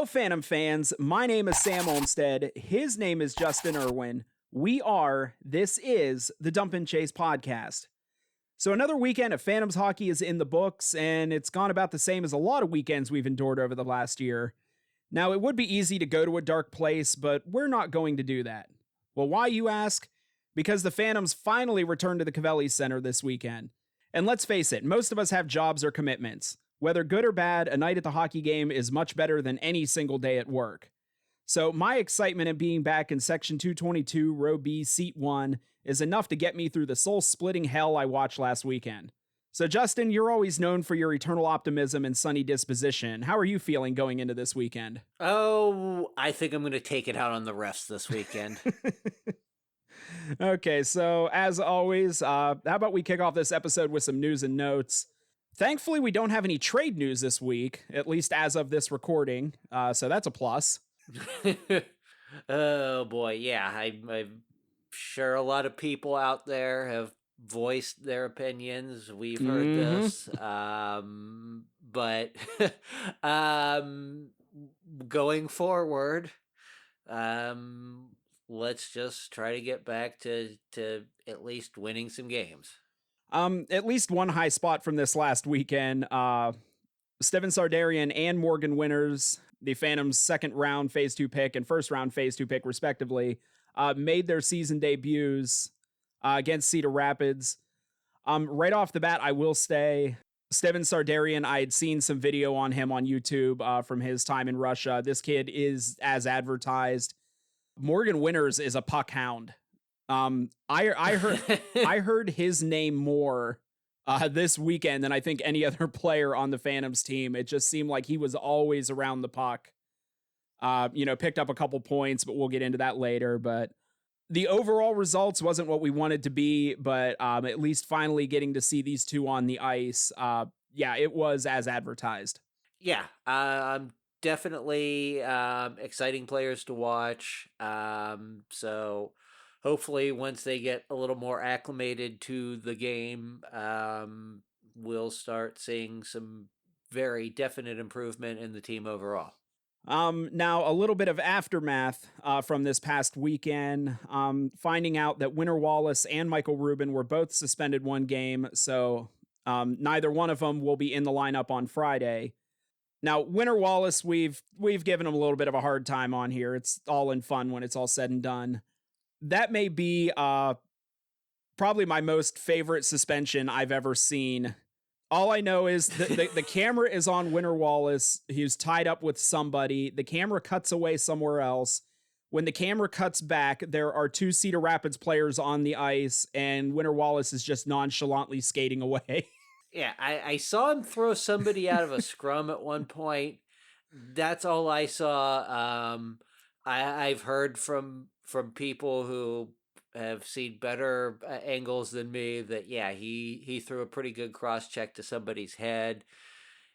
Hello, Phantom fans. My name is Sam Olmstead. His name is Justin Irwin. This is the Dump and Chase podcast. So another weekend of Phantoms hockey is in the books, and it's gone about the same as a lot of weekends we've endured over the last year. Now, it would be easy to go to a dark place, but we're not going to do that. Well, why, you ask? Because the Phantoms finally returned to the Cavelli Center this weekend. And let's face it, most of us have jobs or commitments. Whether good or bad, a night at the hockey game is much better than any single day at work. So my excitement in being back in Section 222, Row B, Seat 1 is enough to get me through the soul-splitting hell I watched last weekend. So Justin, you're always known for your eternal optimism and sunny disposition. How are you feeling going into this weekend? Oh, I think I'm going to take it out on the refs this weekend. Okay, so as always, how about we kick off this episode with some news and notes? Thankfully, we don't have any trade news this week, at least as of this recording, so that's a plus. Oh boy, yeah, I'm sure a lot of people out there have voiced their opinions. We've heard this, but going forward, let's just try to get back to at least winning some games. At least one high spot from this last weekend. Steven Sardarian and Morgan Winters, the Phantoms' second round Phase 2 pick and first round Phase 2 pick, respectively, made their season debuts against Cedar Rapids. Right off the bat, I will say, Steven Sardarian, I had seen some video on him on YouTube from his time in Russia. This kid is as advertised. Morgan Winters is a puck hound. I heard his name more this weekend than I think any other player on the Phantoms team. It just seemed like he was always around the puck. Picked up a couple points, but we'll get into that later. But the overall results wasn't what we wanted to be, but at least finally getting to see these two on the ice. It was as advertised. Yeah, definitely exciting players to watch. So hopefully once they get a little more acclimated to the game, we'll start seeing some very definite improvement in the team overall. Now, a little bit of aftermath from this past weekend, finding out that Winter Wallace and Michael Rubin were both suspended one game, so neither one of them will be in the lineup on Friday. Now, Winter Wallace, we've given him a little bit of a hard time on here. It's all in fun when it's all said and done. That may be probably my most favorite suspension I've ever seen. All I know is the camera is on Winter Wallace. He's tied up with somebody. The camera cuts away somewhere else. When the camera cuts back, there are two Cedar Rapids players on the ice, and Winter Wallace is just nonchalantly skating away. Yeah, I saw him throw somebody out of a scrum at one point. That's all I saw. I've heard from people who have seen better angles than me that, yeah, he threw a pretty good cross check to somebody's head.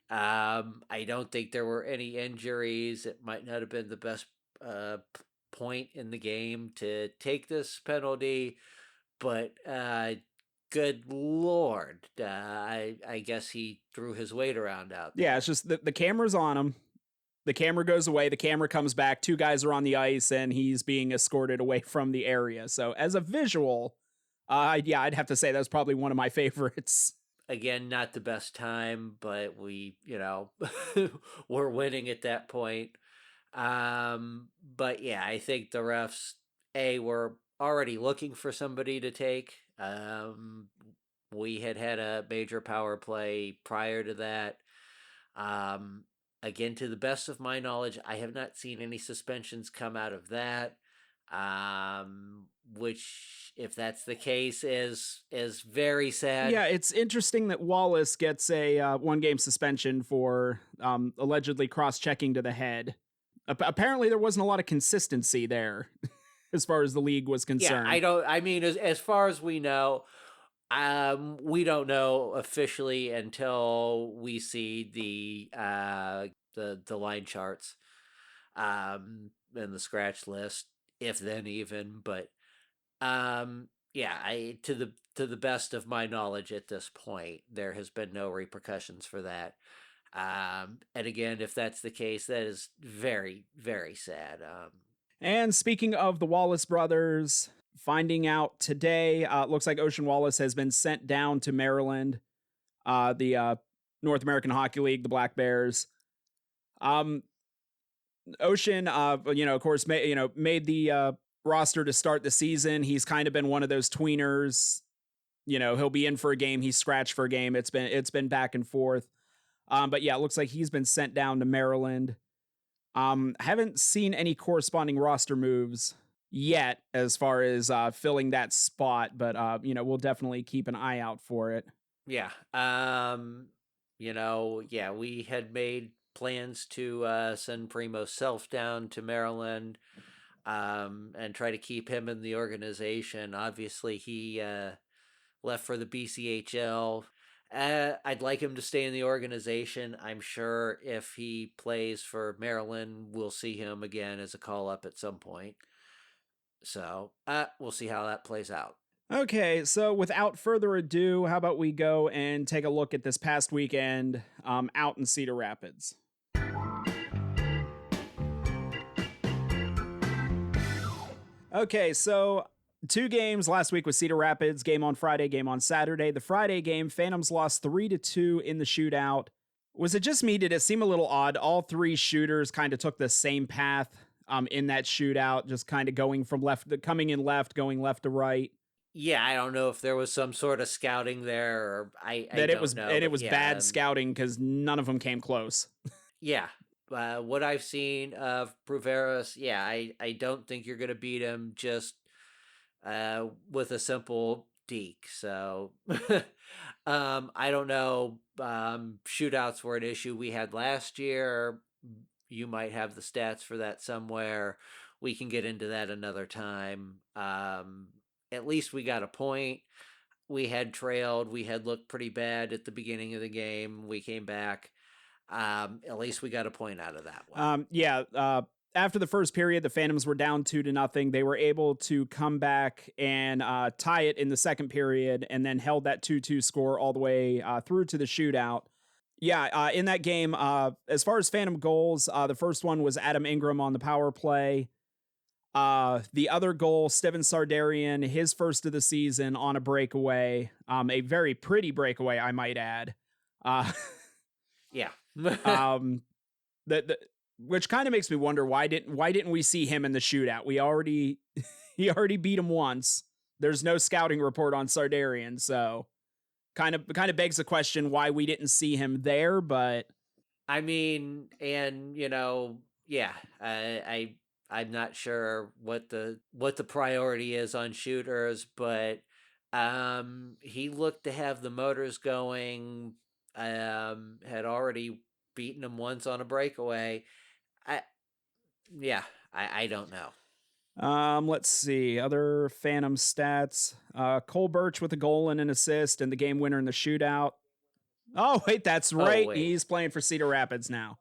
I don't think there were any injuries. It might not have been the best point in the game to take this penalty, but good Lord, I guess he threw his weight around out there. Yeah, it's just the camera's on him. The camera goes away, the camera comes back, two guys are on the ice, and he's being escorted away from the area. So as a visual, I'd have to say that's probably one of my favorites. Again, not the best time, but we, we're winning at that point. But yeah, I think the refs, were already looking for somebody to take. We had a major power play prior to that. Again, to the best of my knowledge, I have not seen any suspensions come out of that, which, if that's the case, is very sad. Yeah, it's interesting that Wallace gets a one-game suspension for allegedly cross-checking to the head. Apparently, there wasn't a lot of consistency there as far as the league was concerned. Yeah, as far as we know, we don't know officially until we see the line charts, and the scratch list, if then even. But to the best of my knowledge at this point, there has been no repercussions for that. And again, if that's the case, that is very, very sad. And speaking of the Wallace brothers, finding out today, it looks like Ocean Wallace has been sent down to Maryland, the North American Hockey League, the Black Bears. Um, Ocean, of course, made the roster to start the season. He's kind of been one of those tweeners. He'll be in for a game, he's scratched for a game. It's been back and forth. But yeah, it looks like he's been sent down to Maryland. Haven't seen any corresponding roster moves yet as far as filling that spot, but we'll definitely keep an eye out for it. Yeah. We had made plans to send Primo Self down to Maryland and try to keep him in the organization. Obviously, he left for the BCHL. I'd like him to stay in the organization. I'm sure if he plays for Maryland, we'll see him again as a call-up at some point. So we'll see how that plays out. Okay, so without further ado, how about we go and take a look at this past weekend out in Cedar Rapids. Okay, so 2 games last week with Cedar Rapids, game on Friday, game on Saturday. The Friday game, Phantoms lost 3-2 in the shootout. Was it just me? Did it seem a little odd? All 3 shooters kind of took the same path in that shootout, just kind of going from coming in left, going left to right. Yeah, I don't know if there was some sort of scouting there, or I don't know. And it was bad scouting because none of them came close. Yeah. What I've seen of Pruveras, yeah, I don't think you're going to beat him just with a simple deke. So I don't know. Shootouts were an issue we had last year. You might have the stats for that somewhere. We can get into that another time. At least we got a point. We had trailed. We had looked pretty bad at the beginning of the game. We came back. At least we got a point out of that one. After the first period, the Phantoms were down 2-0. They were able to come back and tie it in the second period, and then held that 2-2 score all the way through to the shootout. Yeah, in that game, as far as Phantom goals, the first one was Adam Ingram on the power play. The other goal, Steven Sardarian, his first of the season on a breakaway, a very pretty breakaway, I might add. Yeah. Which kind of makes me wonder why didn't we see him in the shootout? He already beat him once. There's no scouting report on Sardarian, so kind of begs the question why we didn't see him there. But I mean, and yeah, I'm not sure what the priority is on shooters, but he looked to have the motors going. Had already beaten him once on a breakaway. I don't know. Let's see. Other Phantom stats. Cole Burtch with a goal and an assist and the game winner in the shootout. Oh, wait, that's right. Wait. He's playing for Cedar Rapids now.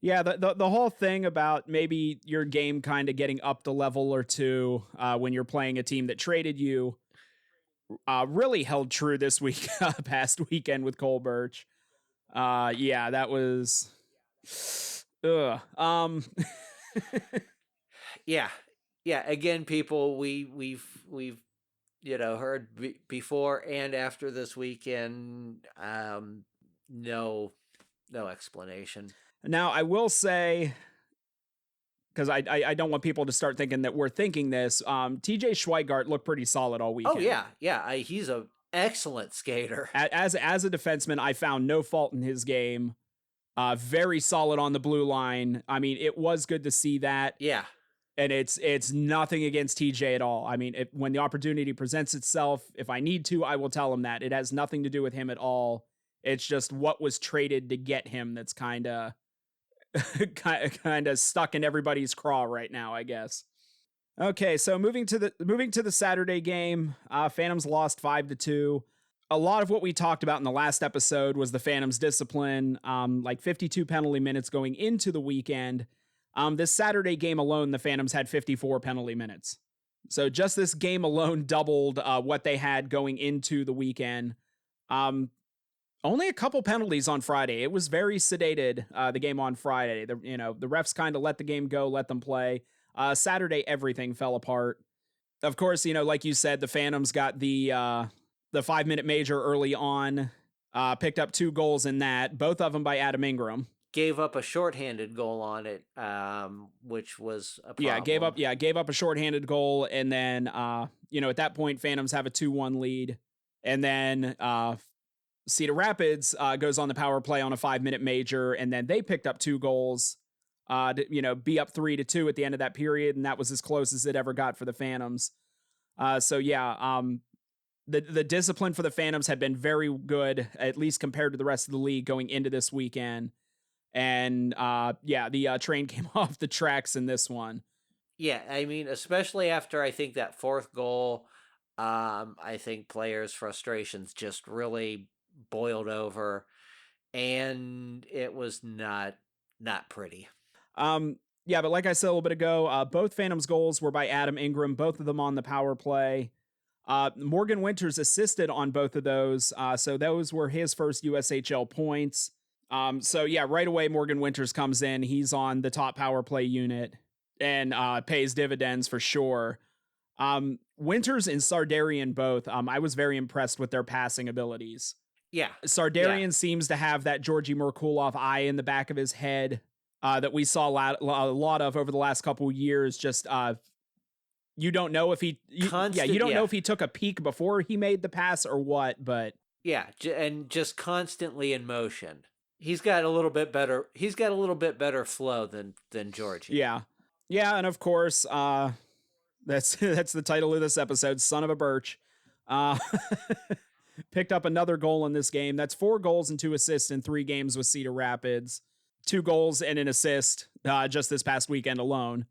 Yeah, the whole thing about maybe your game kind of getting up the level or two when you're playing a team that traded you really held true this week, past weekend with Cole Burtch. Yeah, that was. Yeah. Again, people, we've heard before and after this weekend. No explanation. Now, I will say, because I don't want people to start thinking that we're thinking this, TJ Schweigart looked pretty solid all weekend. Oh, yeah. He's an excellent skater. As a defenseman, I found no fault in his game. Very solid on the blue line. I mean, it was good to see that. Yeah. And it's nothing against TJ at all. I mean, when the opportunity presents itself, if I need to, I will tell him that. It has nothing to do with him at all. It's just what was traded to get him that's kind of stuck in everybody's craw right now, I guess. Okay, so moving to the Saturday game, Phantoms lost 5-2. A lot of what we talked about in the last episode was the Phantoms' discipline, like 52 penalty minutes going into the weekend. This Saturday game alone, the Phantoms had 54 penalty minutes. So just this game alone doubled what they had going into the weekend. Only a couple penalties on Friday. It was very sedated, the game on Friday. The refs kind of let the game go, let them play. Saturday, everything fell apart. Of course, like you said, the Phantoms got the 5-minute major early on, picked up 2 goals in that, both of them by Adam Ingram. Gave up a shorthanded goal on it, which was a problem. Gave up a shorthanded goal, and then at that point, Phantoms have a 2-1 lead, and then Cedar Rapids goes on the power play on a 5-minute major, and then they picked up 2 goals, to be up 3-2 at the end of that period, and that was as close as it ever got for the Phantoms. The discipline for the Phantoms had been very good, at least compared to the rest of the league going into this weekend. And the train came off the tracks in this one. Yeah, I mean, especially after I think that 4th goal, I think players' frustrations just really boiled over, and it was not pretty. But like I said a little bit ago, both Phantoms goals were by Adam Ingram, both of them on the power play. Morgan Winters assisted on both of those, so those were his first USHL points. Right away, Morgan Winters comes in. He's on the top power play unit and pays dividends for sure. Winters and Sardarian both, I was very impressed with their passing abilities. Yeah. Sardarian seems to have that Georgi Merkulov eye in the back of his head that we saw a lot of over the last couple of years. Just you don't know if he know if he took a peek before he made the pass or what, but and just constantly in motion. He's got a little bit better flow than Georgie. Yeah, and of course, that's the title of this episode, Son of a Burtch. Picked up another goal in this game. That's 4 goals and 2 assists in 3 games with Cedar Rapids. 2 goals and an assist just this past weekend alone.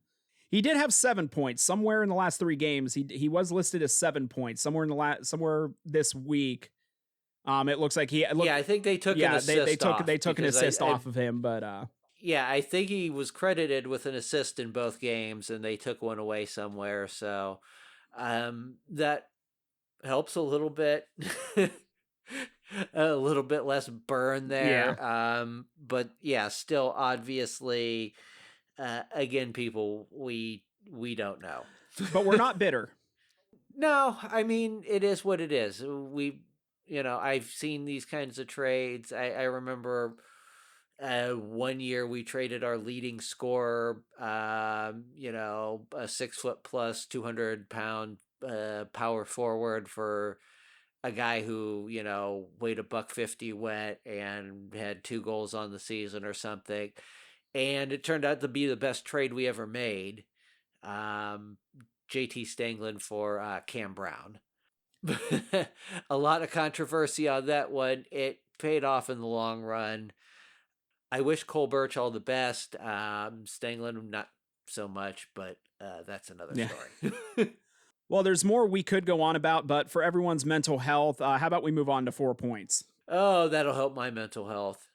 He did have 7 points somewhere in the last 3 games. He was listed as 7 points somewhere this week. It looks like I think they took an assist they took an assist off of him, but I think he was credited with an assist in both games, and they took one away somewhere. So that helps a little bit. A little bit less burn there. Yeah. But still, obviously, again, people, we don't know. But we're not bitter. No, I mean, it is what it is. I've seen these kinds of trades. I remember one year we traded our leading scorer, a 6-foot plus 200-pound power forward for a guy who, weighed $150 wet and had 2 goals on the season or something. And it turned out to be the best trade we ever made. JT Stanglin for Cam Brown. A lot of controversy on that one. It paid off in the long run. I wish Cole Burtch all the best. Stanglin, not so much, but that's another story. Well, there's more we could go on about, but for everyone's mental health, how about we move on to 4 points? Oh, that'll help my mental health.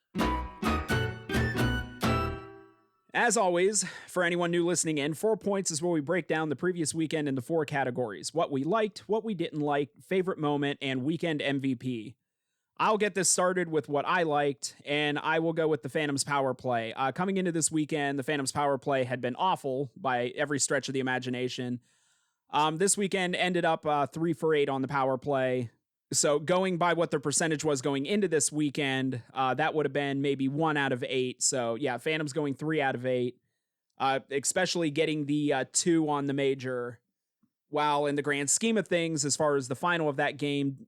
As always, for anyone new listening in, 4 points is where we break down the previous weekend into 4 categories: what we liked, what we didn't like, favorite moment, and weekend MVP. I'll get this started with what I liked, and I will go with the Phantoms power play. Coming into this weekend, the Phantoms power play had been awful by every stretch of the imagination. This weekend ended up 3 for 8 on the power play. So going by what the percentage was going into this weekend, that would have been maybe 1 out of 8. So Phantoms going 3 out of 8, especially getting the 2 on the major. While in the grand scheme of things, as far as the final of that game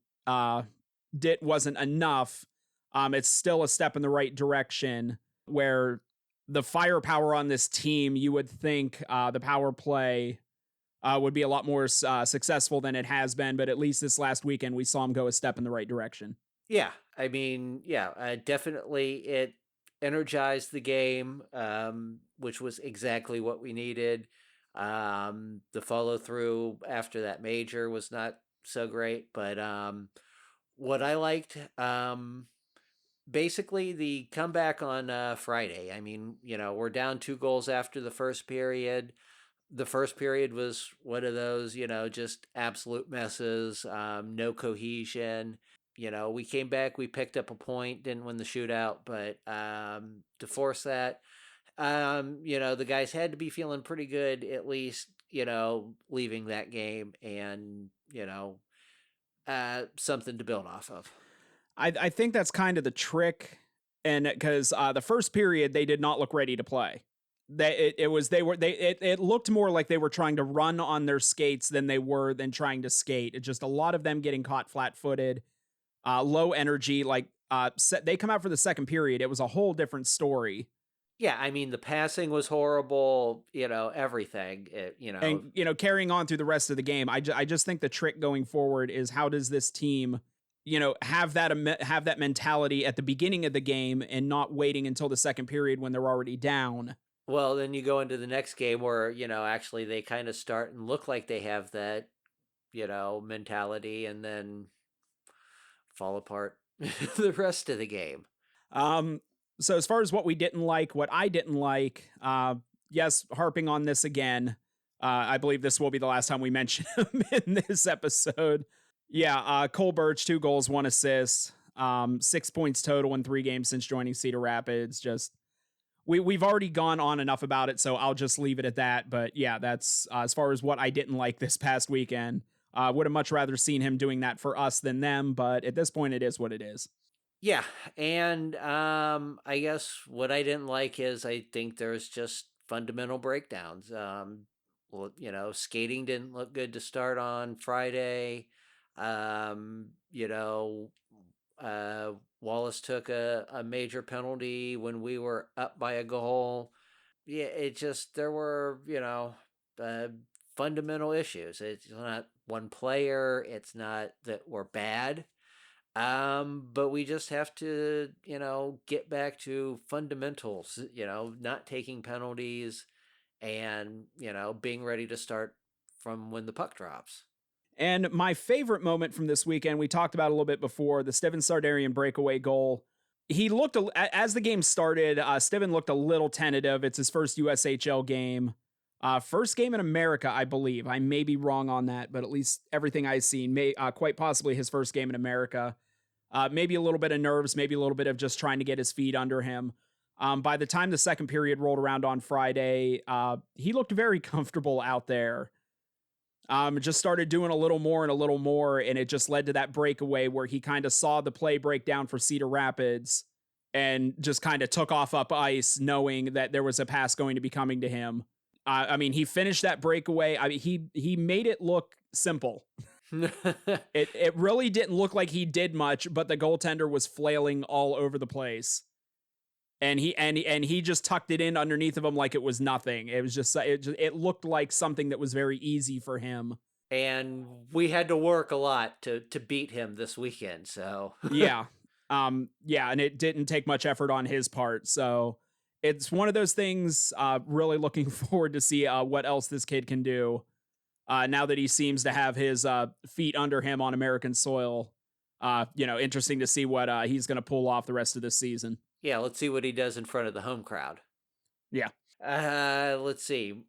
wasn't enough, it's still a step in the right direction, where the firepower on this team, you would think the power play would be a lot more successful than it has been, but at least this last weekend we saw him go a step in the right direction. Yeah, I mean, definitely it energized the game, which was exactly what we needed. The follow through after that major was not so great, but what I liked, basically the comeback on Friday. I mean, we're down 2 goals after the first period. The first period was one of those, just absolute messes, no cohesion. we came back, we picked up a point, didn't win the shootout, but to force that, the guys had to be feeling pretty good, at least, leaving that game, and, something to build off of. I think that's kind of the trick, and because the first period they did not look ready to play. It looked more like they were trying to run on their skates than trying to skate. It just a lot of them getting caught flat-footed, low energy. They come out for the second period. It was a whole different story. Yeah, I mean, the passing was horrible, everything, And carrying on through the rest of the game, I just think the trick going forward is how does this team have that mentality at the beginning of the game and not waiting until the second period when they're already down. Well, then you go into the next game where, actually they kind of start and look like they have that, mentality, and then fall apart the rest of the game. So as far as what I didn't like, yes, harping on this again, I believe this will be the last time we mention him in this episode. Yeah, Cole Burtch, 2 goals, 1 assist, 6 points total in 3 games since joining Cedar Rapids. Just we've already gone on enough about it, so I'll just leave it at that. But yeah, that's as far as what I didn't like this past weekend. Would have much rather seen him doing that for us than them, but at this point, it is what it is. Yeah, and I guess what I didn't like is I think there's just fundamental breakdowns. Skating didn't look good to start on Friday. Wallace took a major penalty when we were up by a goal. Yeah, there were, fundamental issues. It's not one player. It's not that we're bad. But we just have to, get back to fundamentals, not taking penalties and, being ready to start from when the puck drops. And my favorite moment from this weekend, we talked about a little bit before, the Steven Sardarian breakaway goal. He looked, as the game started, Steven looked a little tentative. It's his first USHL game. First game in America, I believe. I may be wrong on that, but at least everything I've seen, quite possibly his first game in America. Maybe a little bit of nerves, maybe a little bit of just trying to get his feet under him. By the time the second period rolled around on Friday, he looked very comfortable out there. Just started doing a little more, and it just led to that breakaway where he kind of saw the play break down for Cedar Rapids and just kind of took off up ice, knowing that there was a pass going to be coming to him. He finished that breakaway. He made it look simple. It really didn't look like he did much, but the goaltender was flailing all over the place. And he just tucked it in underneath of him like it was nothing. It was it looked like something that was very easy for him. And we had to work a lot to beat him this weekend. So yeah, and it didn't take much effort on his part. So it's one of those things. Really looking forward to see what else this kid can do. Now that he seems to have his feet under him on American soil. Interesting to see what he's going to pull off the rest of this season. Yeah, let's see what he does in front of the home crowd. Yeah. Let's see.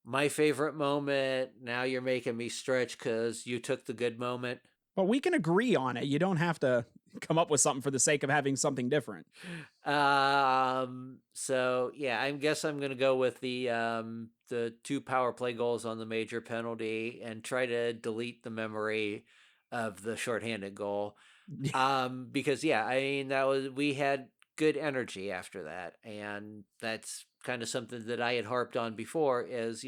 My favorite moment, now you're making me stretch because you took the good moment. Well, we can agree on it. You don't have to come up with something for the sake of having something different. So, yeah, I guess I'm going to go with the 2 power play goals on the major penalty and try to delete the memory of the shorthanded goal. Because we had good energy after that, and that's kind of something that I had harped on before is,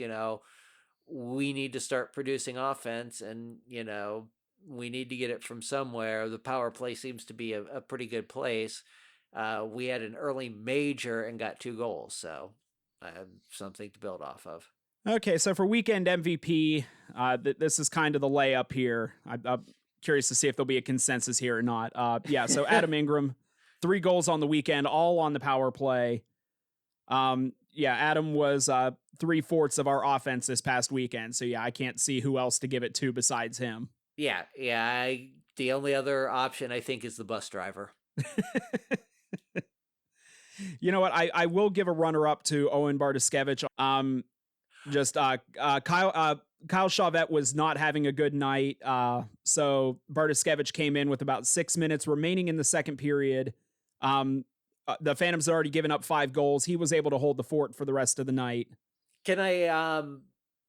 we need to start producing offense, and, we need to get it from somewhere. The power play seems to be a pretty good place. We had an early major and got 2 goals, so I have something to build off of. Okay, so for weekend MVP, this is kind of the layup here. I'm curious to see if there'll be a consensus here or not. So Adam Ingram, 3 goals on the weekend, all on the power play. Adam was 3/4 of our offense this past weekend. So I can't see who else to give it to besides him. Yeah. The only other option I think is the bus driver. You know what? I will give a runner up to Owen Bartoszewicz. Just Kyle Chauvette was not having a good night. So Bartoskevich came in with about 6 minutes remaining in the second period. The Phantoms had already given up 5 goals. He was able to hold the fort for the rest of the night. Can I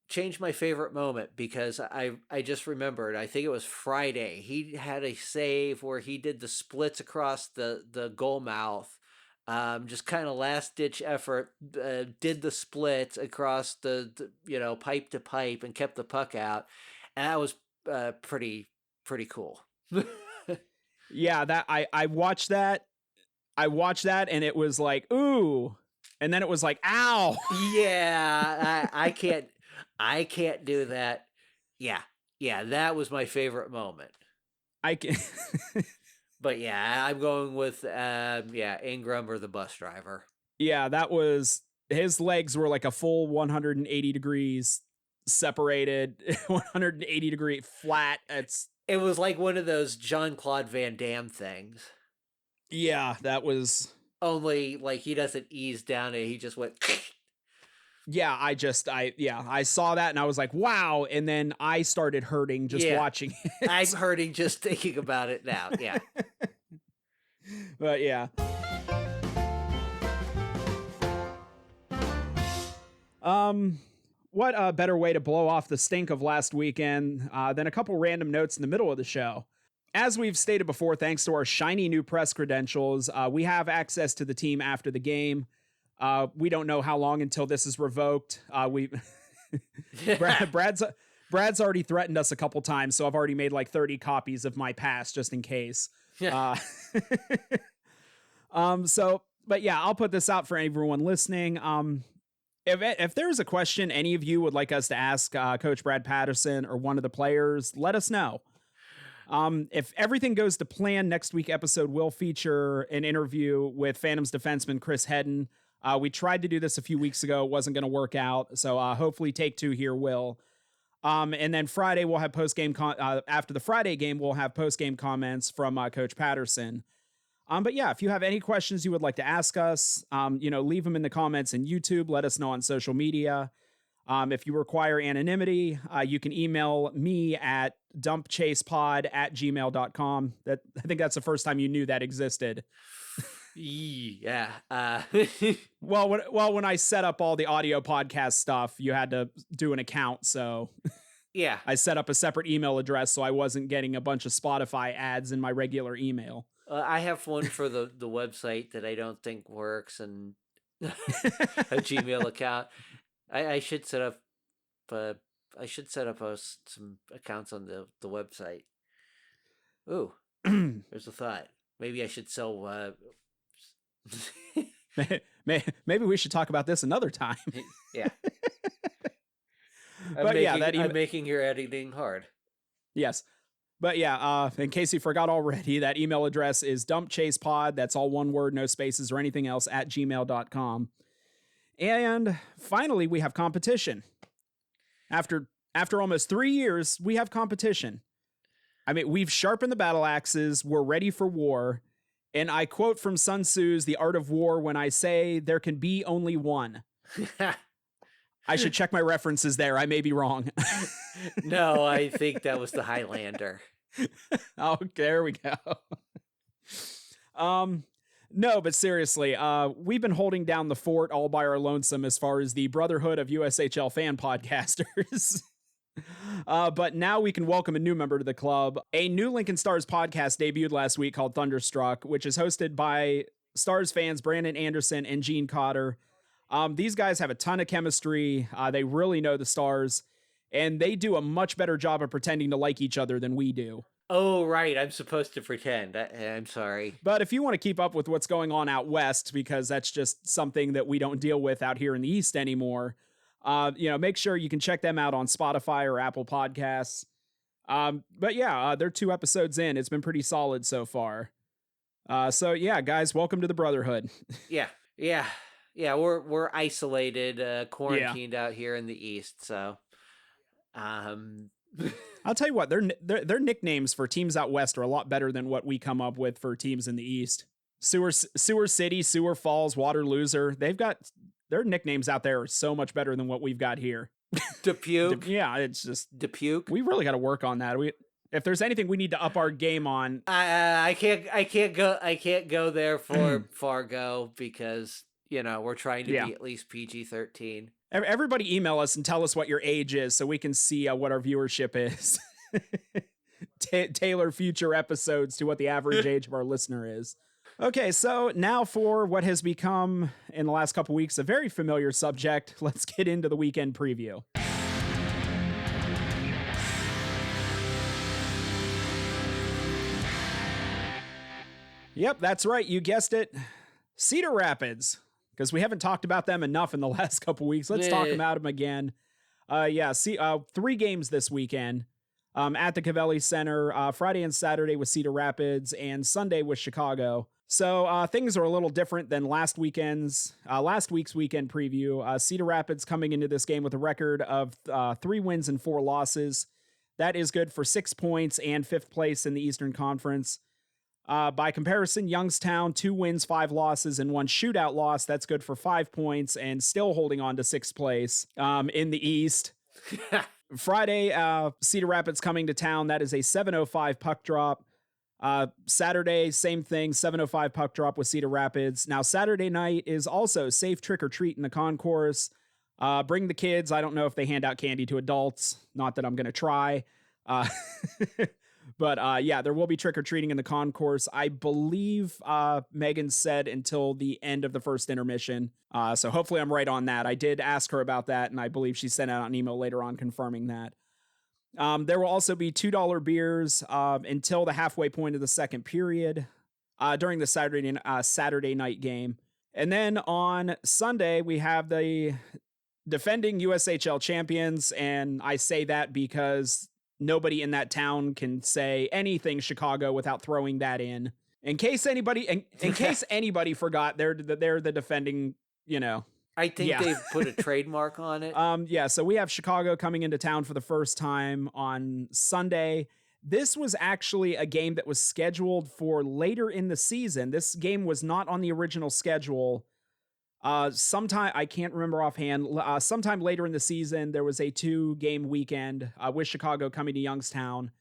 change my favorite moment? Because I just remembered, I think it was Friday. He had a save where he did the splits across the goal mouth. Just kind of last ditch effort, did the splits across the pipe to pipe and kept the puck out. And that was pretty cool. Yeah, that I watched that. And it was like, ooh. And then it was like, ow. Yeah, I can't do that. Yeah, that was my favorite moment. I can. But yeah, I'm going with Ingram or the bus driver. Yeah, that was, his legs were like a full 180 degrees separated, 180 degree flat. It was like one of those Jean-Claude Van Damme things. Yeah, that was, only like he doesn't ease down it. He just went. Yeah, I saw that and I was like, wow. And then I started hurting just watching it. I'm hurting just thinking about it now. Yeah. But yeah. What a better way to blow off the stink of last weekend than a couple random notes in the middle of the show. As we've stated before, thanks to our shiny new press credentials, we have access to the team after the game. We don't know how long until this is revoked. Brad's already threatened us a couple times, so I've already made like 30 copies of my pass just in case. But yeah, I'll put this out for everyone listening. If there's a question any of you would like us to ask Coach Brad Patterson or one of the players, let us know. If everything goes to plan, next week episode will feature an interview with Phantoms defenseman Chris Hedden. We tried to do this a few weeks ago. It wasn't going to work out. So hopefully take 2 here will. And then Friday we'll have post-game after the Friday game, we'll have post-game comments from Coach Patterson. But yeah, if you have any questions you would like to ask us, leave them in the comments in YouTube. Let us know on social media. If you require anonymity, you can email me at dumpchasepod@gmail.com. I think that's the first time you knew that existed. Yeah. Well, when I set up all the audio podcast stuff, you had to do an account. So yeah, I set up a separate email address so I wasn't getting a bunch of Spotify ads in my regular email. I have one for the website that I don't think works, and a Gmail account. I should set up some accounts on the website. Ooh, there's a thought. Maybe I should sell. Maybe we should talk about this another time. Yeah. I'm making your editing hard. Yes. But yeah, in case you forgot already, that email address is dumpchasepod. That's all one word, no spaces or anything else @gmail.com. And finally, we have competition. After almost 3 years, we have competition. I mean, we've sharpened the battle axes. We're ready for war. And I quote from Sun Tzu's The Art of War when I say there can be only one. I should check my references there. I may be wrong. No, I think that was the Highlander. Oh, there we go. No, but seriously, we've been holding down the fort all by our lonesome as far as the Brotherhood of USHL fan podcasters. But now we can welcome a new member to the club. A new Lincoln Stars podcast debuted last week called Thunderstruck, which is hosted by Stars fans Brandon Anderson and Gene Cotter. These guys have a ton of chemistry. They really know the Stars, and they do a much better job of pretending to like each other than we do. Oh, right. I'm supposed to pretend. I'm sorry. But if you want to keep up with what's going on out west, because that's just something that we don't deal with out here in the East anymore, make sure you can check them out on Spotify or Apple Podcasts. But yeah, they're 2 episodes in. It's been pretty solid so far. So yeah, guys, welcome to the Brotherhood. Yeah. We're isolated, quarantined out here in the East. So, I'll tell you what, their nicknames for teams out west are a lot better than what we come up with for teams in the East. Sewer City, Sewer Falls, Water Loser. They've got their nicknames out there are so much better than what we've got here. Depuke. Yeah, it's just Depuke. we really got to work on that. If there's anything we need to up our game on, I can't go there for Fargo because we're trying to be at least PG-13. Everybody email us and tell us what your age is so we can see what our viewership is. Tailor future episodes to what the average age of our listener is. Okay, so now for what has become, in the last couple weeks, a very familiar subject. Let's get into the weekend preview. Yep, that's right. You guessed it. Cedar Rapids, because we haven't talked about them enough in the last couple weeks. Let's talk about them again. 3 games this weekend at the Cavelli Center, Friday and Saturday with Cedar Rapids, and Sunday with Chicago. So things are a little different than last week's weekend preview. Cedar Rapids coming into this game with a record of 3 wins and 4 losses. That is good for 6 points and 5th place in the Eastern Conference. By comparison, Youngstown, 2 wins, 5 losses, and 1 shootout loss. That's good for 5 points and still holding on to 6th place in the East. Friday, Cedar Rapids coming to town. That is a 7:05 puck drop. Saturday, same thing, 7:05 puck drop with Cedar Rapids. Now, Saturday night is also safe trick or treat in the concourse. Bring the kids. I don't know if they hand out candy to adults. Not that I'm going to try. But there will be trick-or-treating in the concourse. I believe Megan said until the end of the first intermission. So hopefully I'm right on that. I did ask her about that, and I believe she sent out an email later on confirming that. There will also be $2 beers until the halfway point of the second period during the Saturday night game. And then on Sunday, we have the defending USHL champions, and I say that because nobody in that town can say anything Chicago without throwing that in. In case anybody forgot, they're the defending, I think they've put a trademark on it. So we have Chicago coming into town for the first time on Sunday. This was actually a game that was scheduled for later in the season. This game was not on the original schedule. Sometime, I can't remember offhand, sometime later in the season, there was a 2-game weekend with Chicago coming to Youngstown.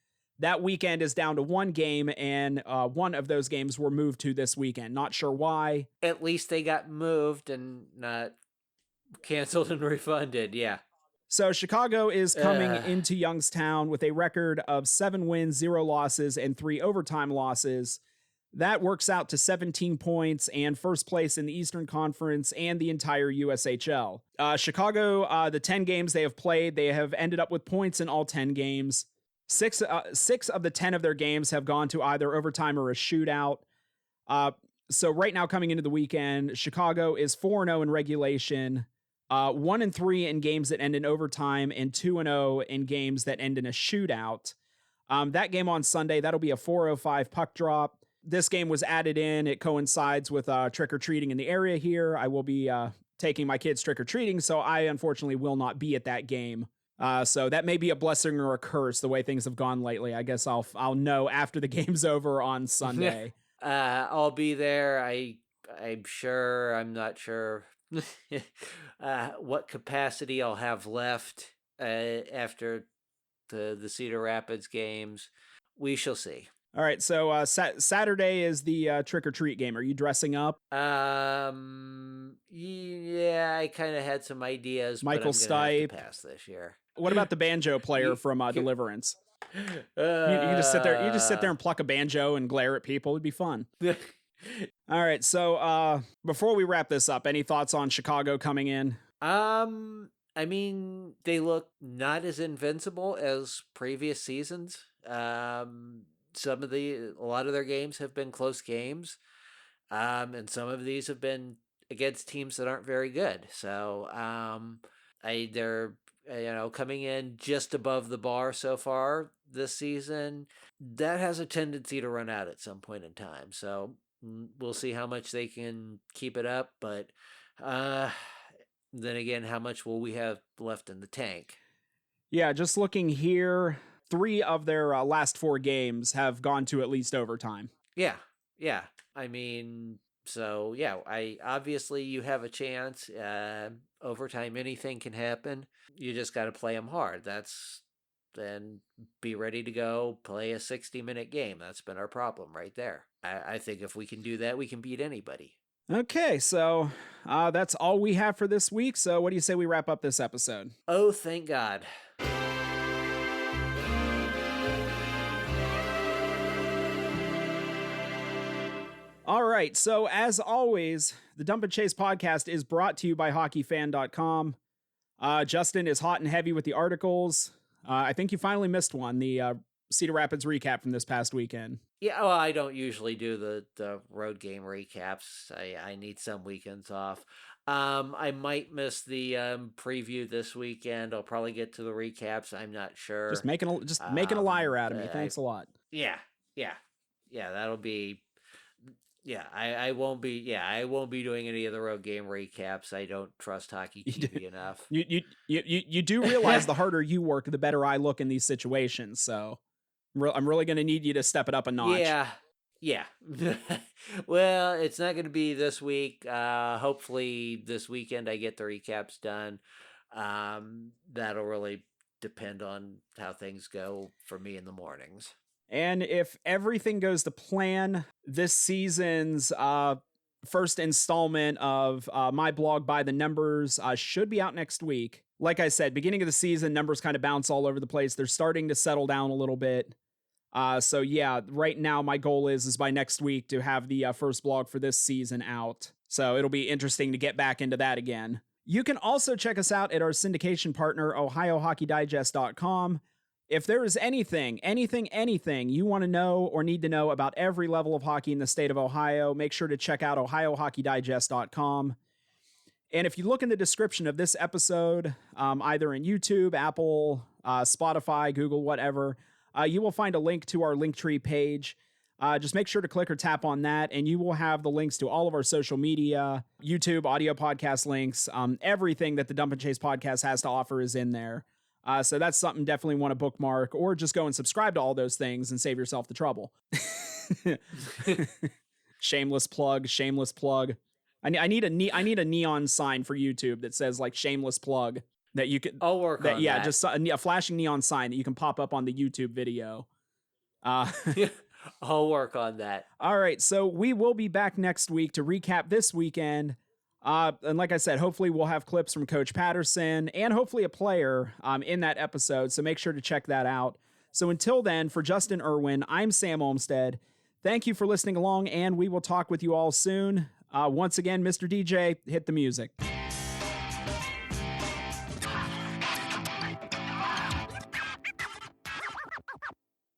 That weekend is down to 1 game, and one of those games were moved to this weekend. Not sure why. At least they got moved and not canceled and refunded, yeah. So Chicago is coming into Youngstown with a record of 7 wins, 0 losses, and 3 overtime losses. That works out to 17 points and first place in the Eastern Conference and the entire USHL. Chicago, the 10 games they have played, they have ended up with points in all 10 games. 6 of the 10 of their games have gone to either overtime or a shootout. So right now, coming into the weekend, Chicago is 4-0 in regulation, 1-3 in games that end in overtime, and 2-0 in games that end in a shootout. That game on Sunday, that'll be a 4:05 puck drop. This game was added in. It coincides with trick-or-treating in the area here. I will be taking my kids trick-or-treating, so I unfortunately will not be at that game. So that may be a blessing or a curse the way things have gone lately. I guess I'll know after the game's over on Sunday. I'll be there. I'm sure. I'm not sure what capacity I'll have left after the Cedar Rapids games. We shall see. All right, so Saturday is the trick-or-treat game. Are you dressing up? Yeah, I kind of had some ideas, Michael but I'm gonna have Stipe. to pass this year. What about the banjo player from Deliverance? You just sit there. You just sit there and pluck a banjo and glare at people. It'd be fun. All right, so before we wrap this up, any thoughts on Chicago coming in? I mean, they look not as invincible as previous seasons. A lot of their games have been close games, and some of these have been against teams that aren't very good. So, they're coming in just above the bar so far this season. That has a tendency to run out at some point in time. So we'll see how much they can keep it up, but then again, how much will we have left in the tank? Yeah, just looking here, 3 of their last 4 games have gone to at least overtime. Yeah. I mean, So yeah, I obviously you have a chance. Overtime, anything can happen. You just got to play them hard. Then be ready to go play a 60-minute game. That's been our problem right there. I think if we can do that, we can beat anybody. Okay, so that's all we have for this week. So what do you say we wrap up this episode? Oh, thank God. All right, so as always, the Dump and Chase podcast is brought to you by hockeyfan.com. Justin is hot and heavy with the articles. I think you finally missed one, the Cedar Rapids recap from this past weekend. Yeah, well, I don't usually do the road game recaps. I need some weekends off. I might miss the preview this weekend. I'll probably get to the recaps. I'm not sure. Just making a liar out of me. Thanks a lot. Yeah. That'll be. Yeah, I won't be. Yeah, I won't be doing any of the road game recaps. I don't trust hockey TV enough. You do realize the harder you work, the better I look in these situations. So I'm really going to need you to step it up a notch. Yeah. Well, it's not going to be this week. Hopefully this weekend I get the recaps done. That'll really depend on how things go for me in the mornings. And if everything goes to plan, this season's first installment of my blog by the numbers should be out next week. Like I said, beginning of the season, numbers kind of bounce all over the place. They're starting to settle down a little bit. So yeah, right now my goal is by next week to have the first blog for this season out. So it'll be interesting to get back into that again. You can also check us out at our syndication partner, OhioHockeyDigest.com. If there is anything you want to know or need to know about every level of hockey in the state of Ohio, make sure to check out OhioHockeyDigest.com. And if you look in the description of this episode, either in YouTube, Apple, Spotify, Google, whatever, you will find a link to our Linktree page. Just make sure to click or tap on that, and you will have the links to all of our social media, YouTube, audio podcast links. Everything that the Dump and Chase podcast has to offer is in there. So that's something definitely want to bookmark, or just go and subscribe to all those things and save yourself the trouble. Shameless plug. I need a neon sign for YouTube that says like shameless plug that you could. I'll work on that. Yeah, just a flashing neon sign that you can pop up on the YouTube video. I'll work on that. All right, so we will be back next week to recap this weekend. And like I said, hopefully we'll have clips from Coach Patterson and hopefully a player in that episode. So make sure to check that out. So until then, for Justin Irwin, I'm Sam Olmstead. Thank you for listening along, and we will talk with you all soon. Once again, Mr. DJ, hit the music.